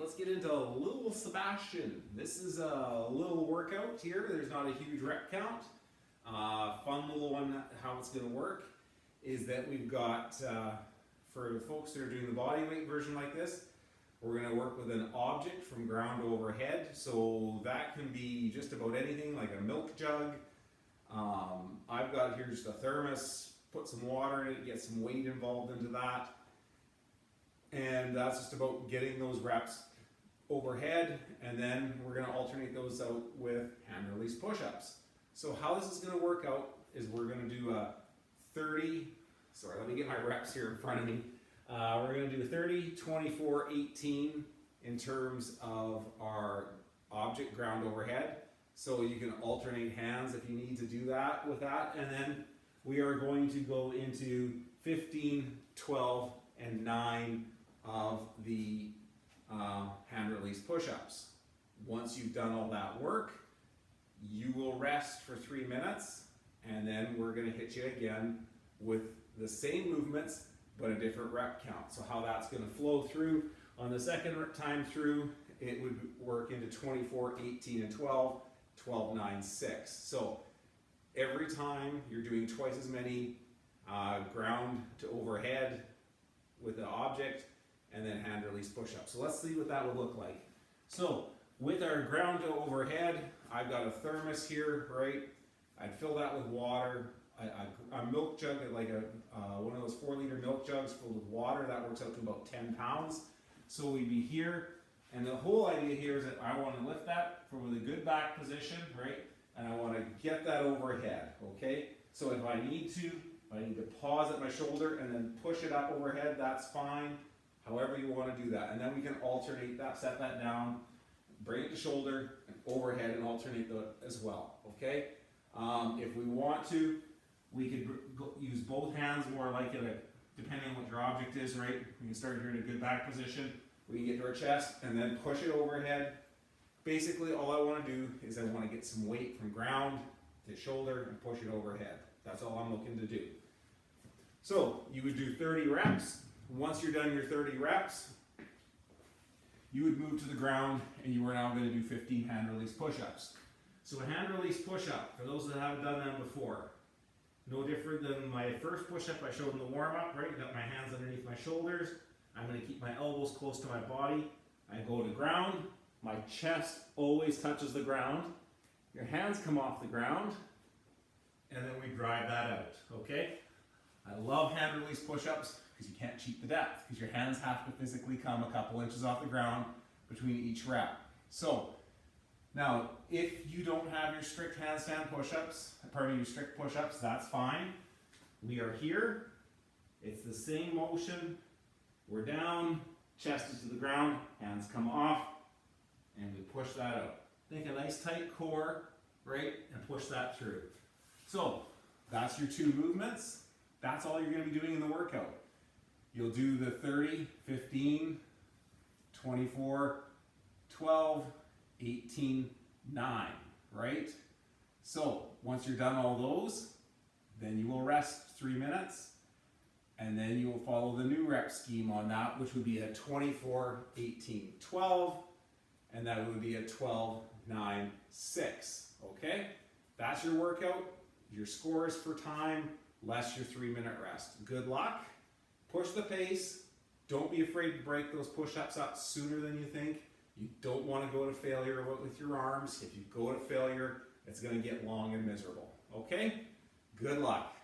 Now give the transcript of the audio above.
let's get into little Sebastian. This is a little workout here. There's not a huge rep count. Fun little one. How it's going to work is that we've got, for the folks that are doing the body weight version like this, we're going to work with an object from ground to overhead. So that can be just about anything, like a milk jug. I've got here just a thermos, put some water in it, get some weight involved into that. And that's just about getting those reps overhead, and then we're going to alternate those out with hand release push-ups. So how this is going to work out is we're going to do a 30, sorry, let me get my reps here in front of me. We're going to do 30, 24, 18 in terms of our object ground overhead. So you can alternate hands if you need to do that with that. And then we are going to go into 15, 12, and 9 of the hand release push-ups. Once you've done all that work, you will rest for 3 minutes, and then we're going to hit you again with the same movements but a different rep count. So how that's going to flow through on the second time through, it would work into 24, 18, and 12, 12, 9, 6. So every time you're doing twice as many ground to overhead with the object, and then hand release push-ups. So let's see what that would look like. So with our ground to overhead, I've got a thermos here, right? I'd fill that with water. A milk jug, like one of those 4-liter milk jugs filled with water, that works out to about 10 pounds. So we'd be here, and the whole idea here is that I want to lift that from with a good back position, right? And I want to get that overhead, okay? So if I need to pause at my shoulder and then push it up overhead, that's fine. However you want to do that. And then we can alternate that, set that down, bring it to shoulder, and overhead, and alternate that as well, okay? If we want to, we could use both hands more like depending on what your object is, right? We can start here in a good back position. We can get to our chest and then push it overhead. Basically, all I want to do is I want to get some weight from ground to shoulder and push it overhead. That's all I'm looking to do. So you would do 30 reps. Once you're done your 30 reps, you would move to the ground, and you are now going to do 15 hand release push-ups. So a hand release push-up, for those that haven't done them before, no different than my first push-up I showed in the warm-up, right? Got my hands underneath my shoulders. I'm going to keep my elbows close to my body. I go to ground. My chest always touches the ground. Your hands come off the ground, and then we drive that out, okay? I love hand release push-ups because you can't cheat the depth, because your hands have to physically come a couple inches off the ground between each rep. So now, if you don't have your strict handstand push-ups, your strict push-ups, that's fine. We are here. It's the same motion. We're down, chest is to the ground, hands come off, and we push that out. Think a nice tight core, right, and push that through. So that's your 2 movements. That's all you're going to be doing in the workout. You'll do the 30, 15, 24, 12, 18, 9, right? So once you're done all those, then you will rest 3 minutes, and then you will follow the new rep scheme on that, which would be a 24, 18, 12, and that would be a 12, 9, 6, okay? That's your workout. Your scores for time, less your 3-minute rest. Good luck. Push the pace. Don't be afraid to break those push-ups up sooner than you think. You don't want to go to failure with your arms. If you go to failure, it's going to get long and miserable. Okay? Good luck.